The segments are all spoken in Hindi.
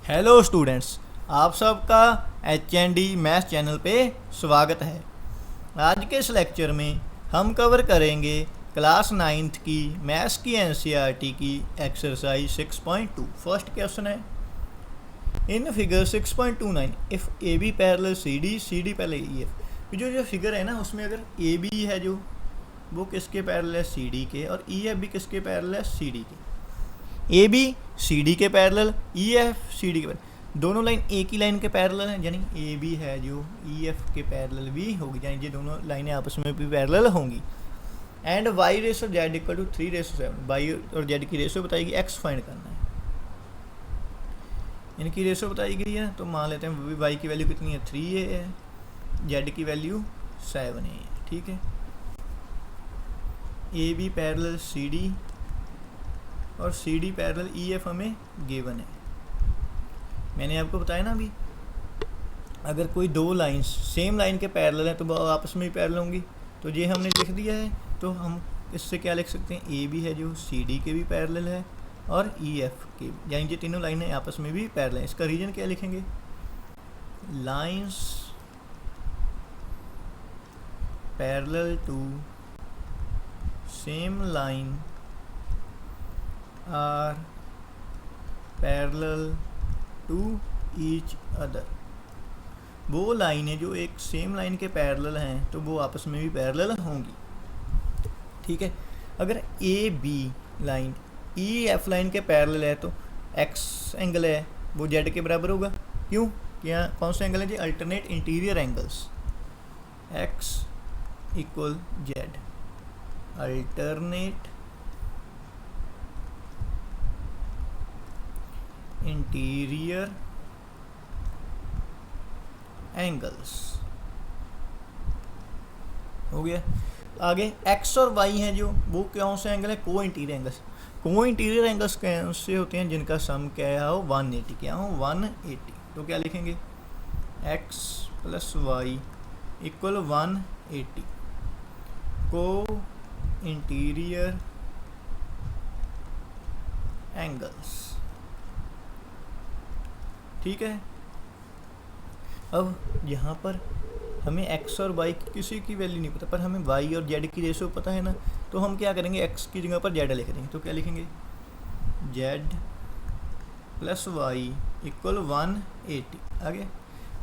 हेलो स्टूडेंट्स, आप सबका HND मैथ्स चैनल पे स्वागत है। आज के इस लेक्चर में हम कवर करेंगे क्लास 9th की मैथ्स की NCERT की एक्सरसाइज 6.2। फर्स्ट क्वेश्चन है, in figure 6.29 if AB parallel CD, CD parallel EF। जो फिगर है ना, उसमें अगर AB है जो वो किसके पैरेलल है, CD के, और EF भी किसके पैरेलल है, CD के। ए बी सी डी के parallel, E F C D के पैरेलल, दोनों लाइन एक ही लाइन के पैरेलल हैं, यानी ए बी है जो ई एफ के पैरेलल भी होगी, यानी ये दोनों लाइनें आपस में भी पैरेलल होंगी। And Y ratio Z equal to 3:7, Y और जेड की रेशो बताएगी, एक्स फाइंड करना है, इनकी रेशो बताई गई है। तो मान लेते हैं वाई की वैल्यू कितनी है, 3a है, जेड की वैल्यू 7a है। ठीक है, A B parallel C D और C D parallel E F हमें गिवन है। मैंने आपको बताया ना अभी, अगर कोई दो लाइंस सेम लाइन के पैरेलल हैं तो वो आपस में ही पैरेलल होंगी। तो ये हमने लिख दिया है, तो हम इससे क्या लिख सकते हैं, ए बी है जो सी डी के भी पैरेलल है और ई एफ के, यानी ये तीनों लाइनें आपस में भी पैरेलल हैं। इसका रीजन क्या लिखेंगे, lines parallel to same line are parallel to each other. वो लाइनें जो एक सेम लाइन के पैरेलल हैं तो वो आपस में भी पैरेलल होंगी। ठीक है, अगर A B line E F line के पैरेलल है तो एक्स एंगल है वो जेड के बराबर होगा। क्यों, क्या कौन सा एंगल है जी, alternate interior angles, x equal z, alternate interior angles हो गया। आगे एक्स और वाई हैं जो वो कौन से एंगल है, को इंटीरियर एंगल्स। को इंटीरियर एंगल्स कैसे होते हैं, जिनका सम क्या हो 180, क्या हो 180। तो क्या लिखेंगे, एक्स प्लस वाई इक्वल 180, को इंटीरियर एंगल्स। ठीक है, अब यहाँ पर हमें x और y की किसी की वैल्यू नहीं पता, पर हमें y और z की रेशो पता है ना। तो हम क्या करेंगे, x की जगह पर z लिख देंगे। तो क्या लिखेंगे, z प्लस वाई इक्वल 180। आगे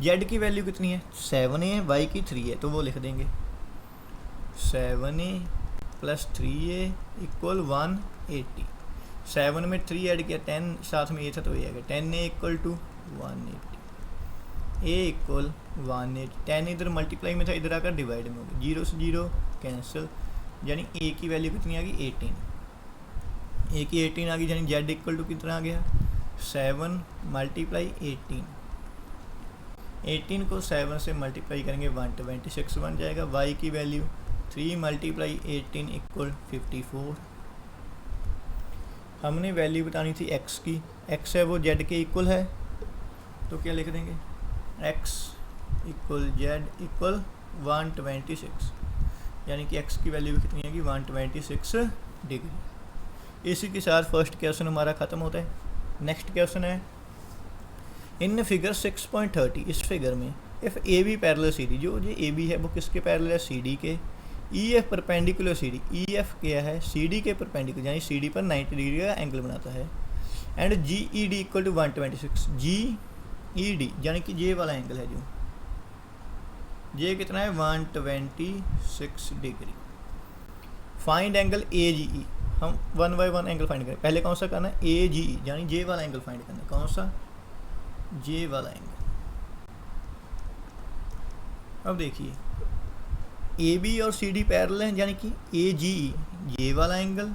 z की वैल्यू कितनी है, 7a है, y की 3 है, तो वो लिख देंगे 7a प्लस 3a इक्वल 180। 7 में 3 ऐड किया, 10 साथ में ये था तो ये आ गया, 10a equal to 180, a equal 180। 10 इधर मल्टीप्लाई में था, इधर आकर डिवाइड में हो गया, 0 से 0 कैंसिल, यानी a की वैल्यू कितनी आ गई 18, a की 18 आ गई, यानी z इक्वल टू कितना आ गया 7 मल्टीप्लाई 18, 18 को 7 से मल्टीप्लाई करेंगे 126 बन जाएगा। y की वैल्यू 3 मल्टीप्लाई 18 इक्वल 54। हमने वैल्यू बतानी थी x की, x है वो z के इक्वल है, तो क्या लिख देंगे, x इक्वल z इक्वल 126, यानी कि x की वैल्यू कितनी आएगी 126 डिग्री। इसी के साथ फर्स्ट क्वेश्चन हमारा ख़त्म होता है। नेक्स्ट क्वेश्चन है, इन फिगर 6.30, इस फिगर में if A B parallel C D, जो ए बी है वो किसके पैरेलल है, सी डी के, E F perpendicular C D, E F क्या है सी डी के परपेंडिकुलर, यानी सी डी पर 90 डिग्री का एंगल बनाता है। And G E D equal to 126, G E D यानी कि जे वाला एंगल है जो, जे कितना है 126 degree. Find angle A G ई, हम 1 बाय 1 एंगल फाइंड करें। पहले कौन सा करना है, ए जी ई यानी जे वाला एंगल फाइंड करना है। कौन सा, जे वाला एंगल। अब देखिए ए बी और सी डी पैरेलल हैं, यानी कि ए जी ई ये वाला एंगल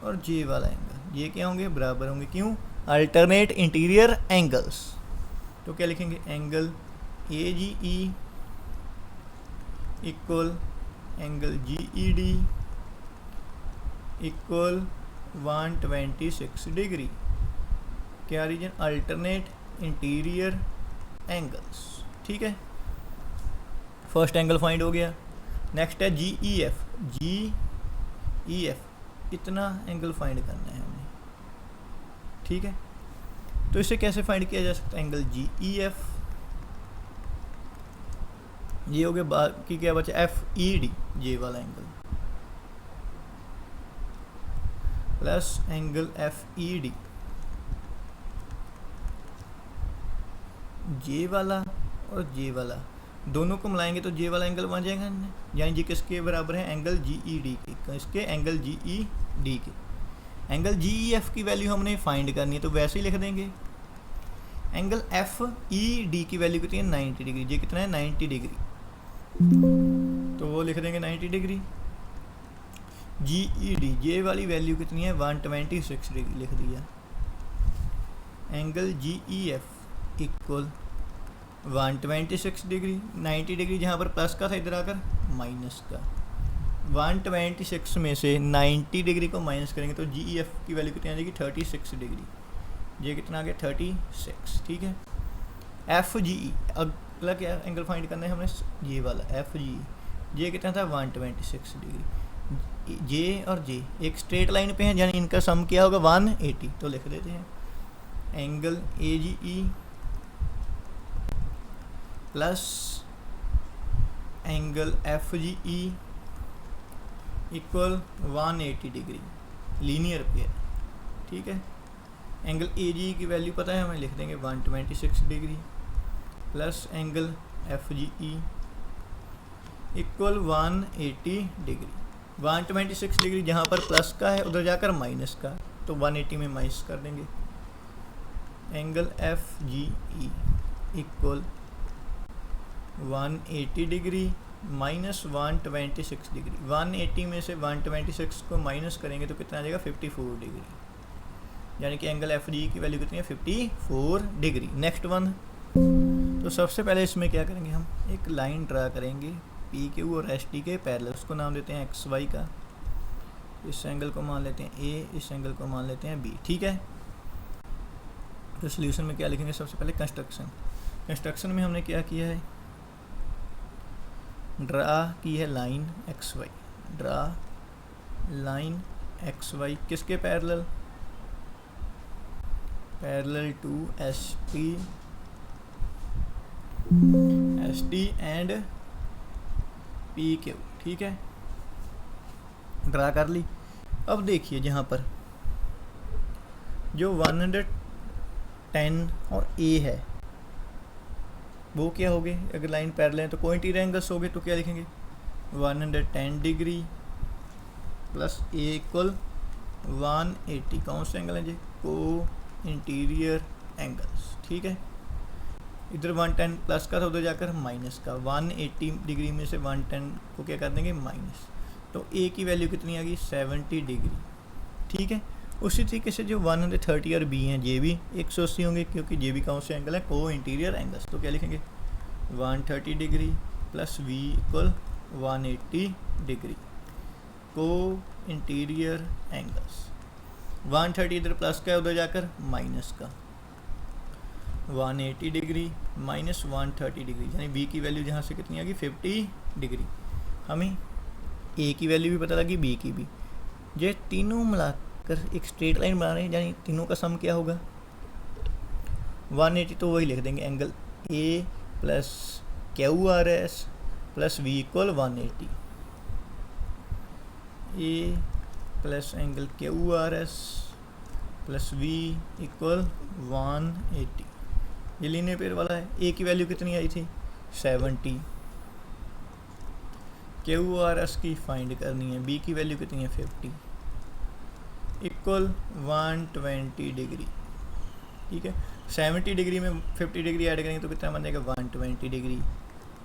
और जे वाला एंगल, ये क्या होंगे, बराबर होंगे। क्यों, अल्टरनेट इंटीरियर एंगल्स। तो क्या लिखेंगे, angle A G E equal angle G E D equal 126 degree. क्या रीजन, अल्टरनेट इंटीरियर एंगल्स। ठीक है, फर्स्ट एंगल फाइंड हो गया। नेक्स्ट है G E F, G E F इतना एंगल फाइंड करना है हमें। ठीक है, तो इसे कैसे फाइंड किया जा सकता है, एंगल जी ई एफ, ये हो गया, बाकी क्या बचा एफ ई डी, जे वाला angle, plus angle F E D J वाला और जे वाला, दोनों को मिलाएंगे तो जे वाला एंगल बन जाएगा, यानी जी किसके बराबर है, एंगल जी ई डी के, इसके एंगल जी ई डी के। एंगल जी ई एफ की वैल्यू हमने फाइंड करनी है, तो वैसे ही लिख देंगे एंगल एफ ई डी की वैल्यू कितनी है 90 डिग्री, ये कितना है 90 डिग्री, तो वो लिख देंगे 90 डिग्री। जी ई डी जे वाली वैल्यू कितनी है 126 डिग्री लिख दिया। Angle G E F equal 126 degree, 90 degree जहाँ पर प्लस का था इधर आकर माइनस का, 126 में से 90 डिग्री को माइनस करेंगे तो जी ई एफ की वैल्यू कितनी आ जाएगी 36 डिग्री, ये कितना आ गया 36, ठीक है। एफ जी ई, अगला क्या एंगल फाइंड करना है हमने, ये वाला एफ जी ई, ये कितना था 126 डिग्री, जे और जे एक स्ट्रेट लाइन पे हैं, यानी इनका सम क्या होगा 180, तो लिख देते हैं angle A G E plus angle F G E equal 180 degree, linear pair, ठीक है। एंगल ए जी की वैल्यू पता है हमें, लिख देंगे 126 degree plus angle F G E equal 180 degree, 126 degree जहाँ पर प्लस का है उधर जाकर माइनस का, तो 180 में माइनस कर देंगे। Angle F G E equal 180 degree minus 126 degree, 180 में से 126 को माइनस करेंगे तो कितना आ जाएगा 54 डिग्री, यानी कि एंगल एफ जी की वैल्यू कितनी है 54 डिग्री। नेक्स्ट वन, तो सबसे पहले इसमें क्या करेंगे, हम एक लाइन ड्रा करेंगे पी क्यू और एस टी के पैरेलल, उसको नाम देते हैं एक्स वाई का, इस एंगल को मान लेते हैं ए, इस एंगल को मान लेते हैं बी, ठीक है। तो सोल्यूशन में क्या लिखेंगे, सबसे पहले कंस्ट्रक्शन में हमने क्या किया है, ड्रा की है line x y, draw line x y किसके parallel, parallel to S T and P Q, ठीक है, ड्रा कर ली। अब देखिए जहाँ पर जो 110 और ए है वो क्या हो गए, अगर लाइन पैरेलल है तो को इंटीरियर एंगल्स हो गए, तो क्या लिखेंगे 110 डिग्री प्लस ए इक्वल 180, कौन से एंगल है जी, को इंटीरियर एंगल्स, ठीक है। इधर 110 प्लस का था उधर जाकर माइनस का, 180 डिग्री में से 110 को क्या कर देंगे माइनस, तो ए की वैल्यू कितनी आ गई 70 डिग्री, ठीक है। उसी तरीके से जो 130 और बी हैं ये भी 180 होंगे, क्योंकि ये भी कौन से एंगल है, को इंटीरियर एंगल्स, तो क्या लिखेंगे 130 degree plus V equal 180 degree, को इंटीरियर एंगल्स, 130 इधर प्लस का है उधर जाकर माइनस का, 180 डिग्री माइनस 130 डिग्री, यानी बी की वैल्यू जहाँ से कितनी आ गई 50 डिग्री। हमें ए की वैल्यू भी पता लगी, बी की भी, ये तीनों मिलाकर एक स्ट्रेट लाइन बना रहे हैं, यानी तीनों का सम क्या होगा 180, तो वही लिख देंगे angle A plus Q R S plus V equal 180, A plus angle Q R S plus V equal 180, ये लीनियर पेयर वाला है। ए की वैल्यू कितनी आई थी 70, क्यू आर एस की फाइंड करनी है, बी की वैल्यू कितनी है 50, इक्वल 120 डिग्री, ठीक है। 70 डिग्री में 50 डिग्री ऐड करेंगे तो कितना बन जाएगा 120 degree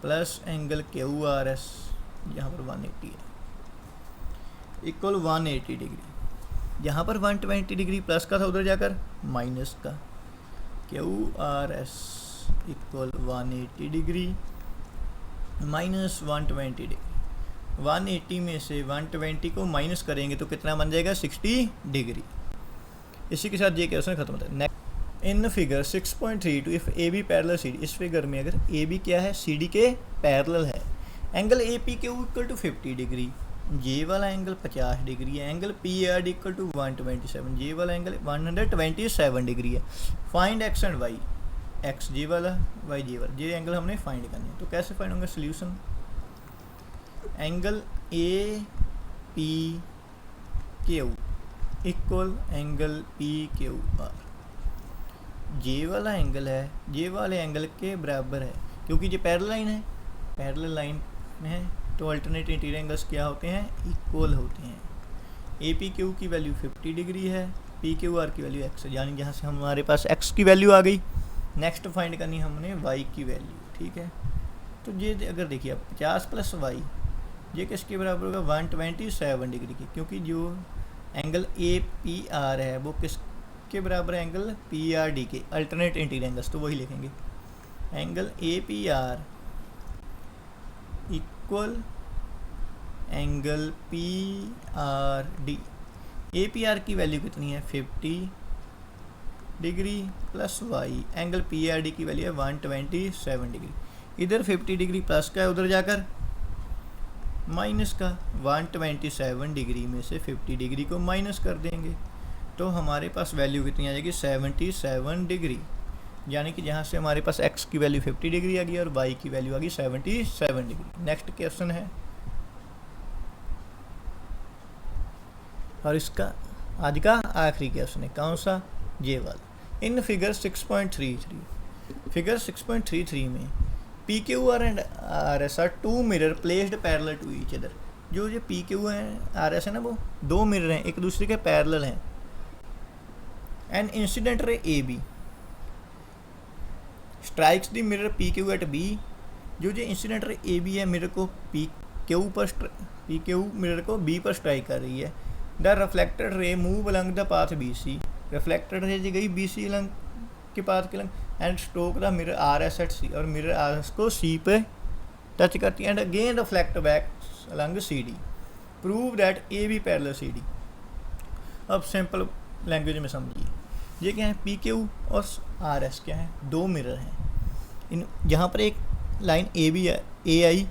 plus angle Q R S यहाँ पर 180 है, इक्वल 180 डिग्री, यहाँ पर 120 डिग्री प्लस का था उधर जाकर माइनस का, Q R S equal 180 degree minus 120 degree, 180 में से 120 को माइनस करेंगे तो कितना बन जाएगा 60 डिग्री। इसी के साथ ये क्वेश्चन खत्म होता है। Next, in figure 6.32 if A B parallel C D, इस फिगर में अगर ए बी क्या है सी डी के पैरेलल है, angle A P Q equal to 50 degree, J वाला एंगल 50 डिग्री है, angle P R equal to 127, J वाला एंगल 127 डिग्री है। Find x and y, x J वाला वाई जे वाला, ये एंगल हमने फाइंड करने हैं। तो कैसे फाइंड होंगे solution, angle A P Q equal angle P Q R, J वाला एंगल है जे वाले एंगल के बराबर है, क्योंकि ये पैरेलल लाइन है, पैरेलल लाइन में है तो अल्टरनेट इंटीरियर एंगल्स क्या होते हैं, इक्वल होते हैं। ए पी क्यू की वैल्यू 50 डिग्री है, पी क्यू आर की वैल्यू एक्स है, यानी जहाँ से हमारे पास एक्स की वैल्यू आ गई। नेक्स्ट फाइंड करनी है हमने वाई की वैल्यू, ठीक है। तो ये अगर देखिए अब 50 प्लस वाई, ये किसके बराबर होगा, 127 डिग्री की, क्योंकि जो एंगल ए पी आर है वो किसके बराबर है, एंगल पी आर डी के, अल्टरनेट इंटीरियर एंगल्स, तो वही लिखेंगे angle A P R equal angle P R D. A P R की वैल्यू कितनी है, 50 degree plus Y, angle P R D की वैल्यू है 127 डिग्री। इधर 50 डिग्री प्लस का है, उधर जाकर माइनस का, 127 डिग्री में से 50 डिग्री को माइनस कर देंगे तो हमारे पास वैल्यू कितनी आ जाएगी, 77 डिग्री, यानी कि जहाँ से हमारे पास x की वैल्यू 50 डिग्री आ गई और y की वैल्यू आ गई 77 डिग्री। नेक्स्ट क्वेश्चन है, और इसका आज का आखिरी क्वेश्चन है, कौन सा, ये वाला। इन फिगर 6.33, फिगर 6.33 में P Q R and R S are two mirror placed parallel to each other. जो ये पी क्यू है आर एस है ना, वो दो मिरर हैं, एक दूसरे के पैरेलल हैं। And incident ray A B strikes the mirror P Q at B. जो इंसिडेंट रे ए बी है, मिरर को पी क्यू मिरर को बी पर स्ट्राइक कर रही है। The reflected ray move along the path B C, reflected ray गई बी सी अलंग के पाथ के लंग, and stroke the mirror R S at C, और मिरर आर एस को सी पे टच करती है, and again reflect back along C D. Prove that A B parallel C D. अब सिंपल लैंग्वेज में समझिए, ये क्या है, पी क्यू और आर एस क्या है, दो मिरर हैं। इन यहाँ पर एक लाइन ए बी है, ए आई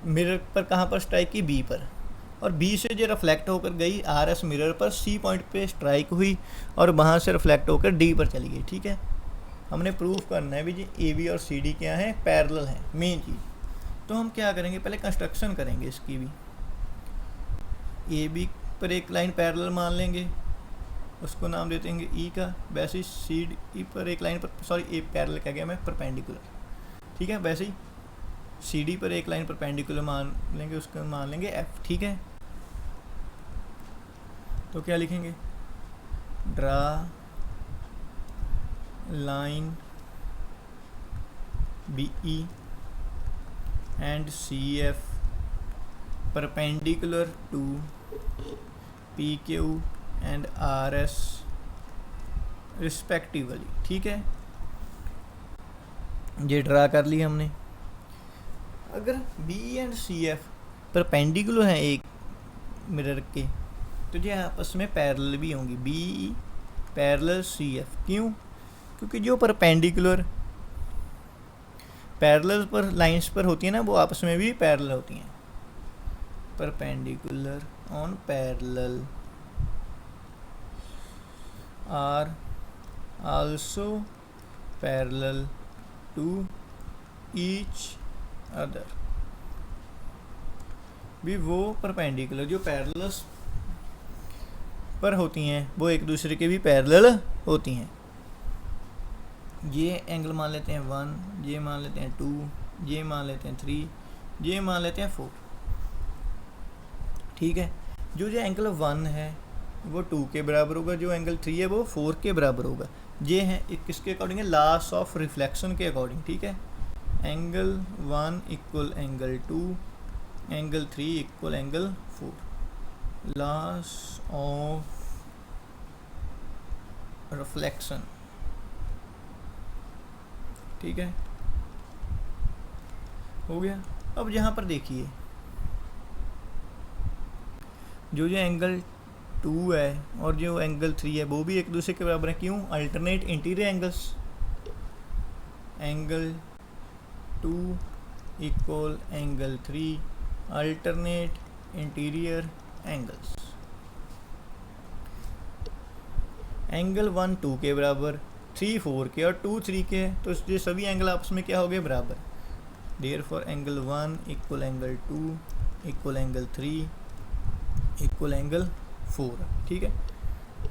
मिरर पर कहाँ पर स्ट्राइक की, बी पर, और बी से जो रिफ्लेक्ट होकर गई आर एस मिरर पर सी पॉइंट पे स्ट्राइक हुई और वहाँ से रिफ्लेक्ट होकर डी पर चली गई, ठीक है। हमने प्रूफ करना है भी जी ए बी और सी डी क्या है, पैरेलल हैं, मेन चीज़। तो हम क्या करेंगे, पहले कंस्ट्रक्शन करेंगे इसकी भी। ए बी पर एक लाइन पैरेलल मान लेंगे, उसको नाम दे देंगे ई का। वैसे ही सी डी पर एक लाइन पर, सॉरी ए पैरेलल क्या गया मैं, परपेंडिकुलर, ठीक है। वैसे ही सी डी पर एक लाइन परपेंडिकुलर मान लेंगे, उसका मान लेंगे एफ, ठीक है। तो क्या लिखेंगे, draw line B E and C F perpendicular to P Q and R S respectively, ठीक है। ये ड्रा कर ली हमने। अगर B and C F perpendicular हैं एक मिरर के, तो ये आपस में पैरेलल भी होंगी, बी पैरेलल सी एफ। क्यों, क्योंकि जो परपेंडिकुलर पैरेलल पर लाइंस पर होती है ना, वो आपस में भी पैरेलल होती हैं। perpendicular on parallel are also parallel to each other। भी वो परपेंडिकुलर जो पैरेलल्स पर होती हैं वो एक दूसरे के भी पैरेलल होती हैं। ये एंगल मान लेते हैं 1, ये मान लेते हैं 2, ये मान लेते हैं 3, ये मान लेते हैं 4, ठीक है। जो एंगल 1 है वो 2 के बराबर होगा, जो एंगल 3 है वो 4 के बराबर होगा। ये है किसके अकॉर्डिंग है, लॉस ऑफ रिफ्लेक्शन के अकॉर्डिंग, ठीक है। Angle 1 equal angle 2, angle 3 equal angle 4, loss of reflection, ठीक है, हो गया। अब यहाँ पर देखिए जो एंगल 2 है और जो एंगल 3 है वो भी एक दूसरे के बराबर है। क्यों, alternate interior angles. Angle 2 equal angle 3 alternate interior angles. Angle 1 2 के बराबर, 3 4 के और 2 3 के, तो ये सभी एंगल आपस में क्या हो गए, बराबर। Therefore angle 1 equal angle 2 equal angle 3 equal angle 4। ठीक है,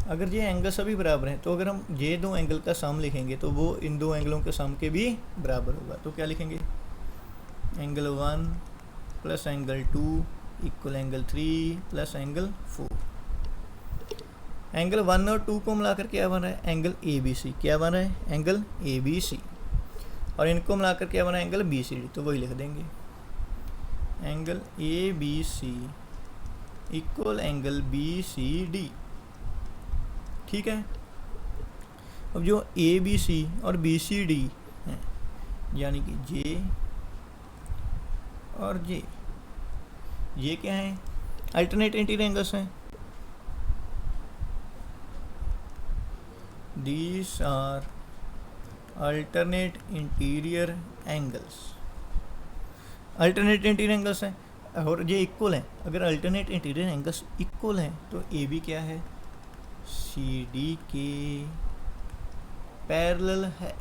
अगर ये एंगल सभी बराबर हैं तो अगर हम ये दो एंगल का सम लिखेंगे तो वो इन दो एंगलों के सम के भी बराबर होगा। तो क्या लिखेंगे, angle 1 plus angle 2 equal angle 3 plus angle 4। Angle 1 और 2 को मिलाकर क्या बन रहा है, एंगल ए बी सी। क्या बन रहा है, एंगल ए बी सी। और इनको मिलाकर क्या बना है, एंगल बी सी डी। तो वही लिख देंगे, angle A B C equal angle B C D. ठीक है, अब जो ए बी सी और बी सी डी हैं, यानी कि जे और जे, ये क्या है, अल्टरनेट इंटीरियर एंगल्स हैं। These are alternate interior angles. Alternate interior angles हैं और ये इक्वल हैं। अगर अल्टरनेट इंटीरियर एंगल्स इक्वल हैं तो ए बी क्या है, सी डी के पैरेलल है।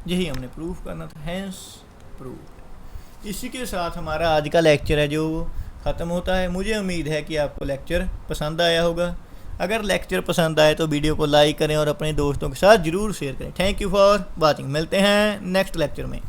यही हमने प्रूफ करना था, हैंस प्रूफ। इसी के साथ हमारा आज का लेक्चर है जो ख़त्म होता है। मुझे उम्मीद है कि आपको लेक्चर पसंद आया होगा। अगर लेक्चर पसंद आए तो वीडियो को लाइक करें और अपने दोस्तों के साथ ज़रूर शेयर करें। Thank you for watching. मिलते हैं नेक्स्ट लेक्चर में।